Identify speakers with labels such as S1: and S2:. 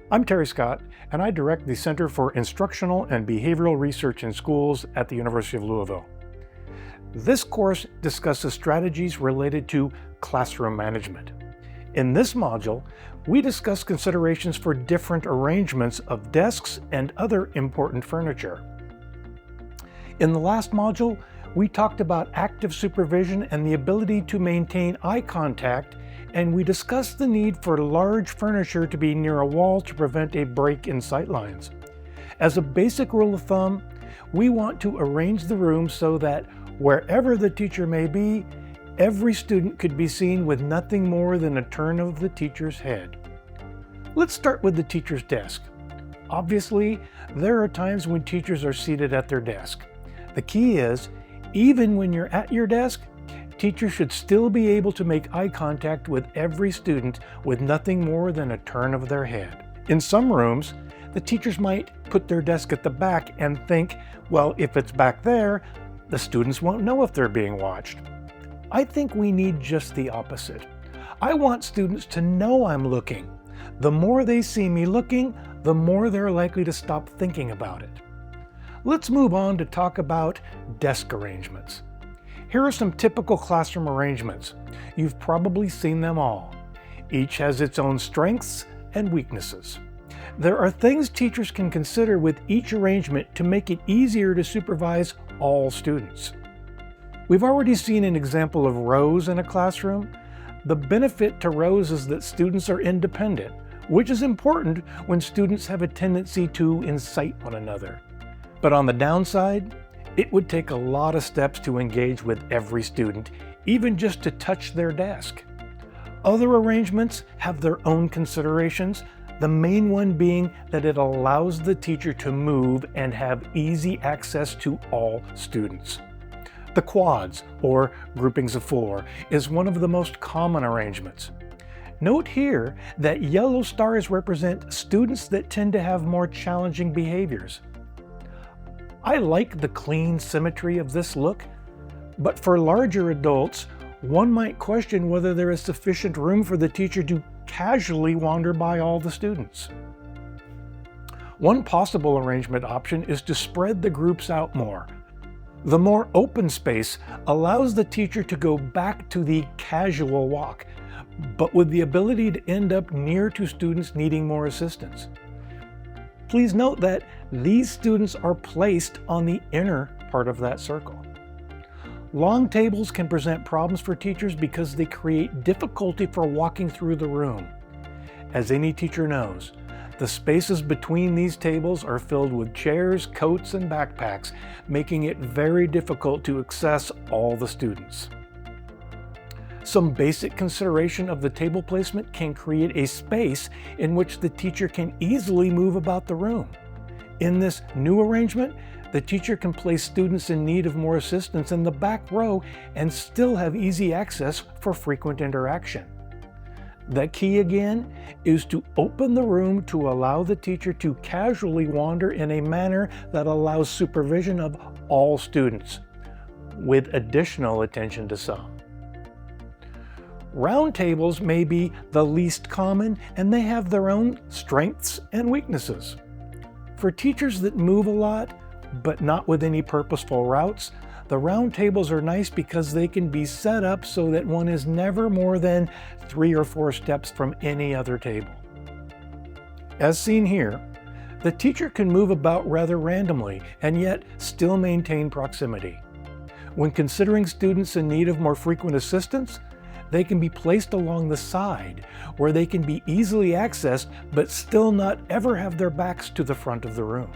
S1: I'm Terry Scott, and I direct the Center for Instructional and Behavioral Research in Schools at the University of Louisville. This course discusses strategies related to classroom management. In this module, we discuss considerations for different arrangements of desks and other important furniture. In the last module, we talked about active supervision and the ability to maintain eye contact, and we discussed the need for large furniture to be near a wall to prevent a break in sightlines. As a basic rule of thumb, we want to arrange the room so that wherever the teacher may be, every student could be seen with nothing more than a turn of the teacher's head. Let's start with the teacher's desk. Obviously, there are times when teachers are seated at their desk. The key is, even when you're at your desk, teachers should still be able to make eye contact with every student with nothing more than a turn of their head. In some rooms, the teachers might put their desk at the back and think, well, if it's back there, the students won't know if they're being watched. I think we need just the opposite. I want students to know I'm looking. The more they see me looking, the more they're likely to stop thinking about it. Let's move on to talk about desk arrangements. Here are some typical classroom arrangements. You've probably seen them all. Each has its own strengths and weaknesses. There are things teachers can consider with each arrangement to make it easier to supervise all students. We've already seen an example of rows in a classroom. The benefit to rows is that students are independent, which is important when students have a tendency to incite one another. But on the downside, it would take a lot of steps to engage with every student, even just to touch their desk. Other arrangements have their own considerations, the main one being that it allows the teacher to move and have easy access to all students. The quads, or groupings of four, is one of the most common arrangements. Note here that yellow stars represent students that tend to have more challenging behaviors. I like the clean symmetry of this look, but for larger adults, one might question whether there is sufficient room for the teacher to casually wander by all the students. One possible arrangement option is to spread the groups out more. The more open space allows the teacher to go back to the casual walk, but with the ability to end up near to students needing more assistance. Please note that these students are placed on the inner part of that circle. Long tables can present problems for teachers because they create difficulty for walking through the room. As any teacher knows, the spaces between these tables are filled with chairs, coats, and backpacks, making it very difficult to access all the students. Some basic consideration of the table placement can create a space in which the teacher can easily move about the room. In this new arrangement, the teacher can place students in need of more assistance in the back row and still have easy access for frequent interaction. The key again is to open the room to allow the teacher to casually wander in a manner that allows supervision of all students, with additional attention to some. Round tables may be the least common, and they have their own strengths and weaknesses. For teachers that move a lot, but not with any purposeful routes, the round tables are nice because they can be set up so that one is never more than 3 or 4 steps from any other table. As seen here, the teacher can move about rather randomly and yet still maintain proximity. When considering students in need of more frequent assistance, they can be placed along the side where they can be easily accessed but still not ever have their backs to the front of the room.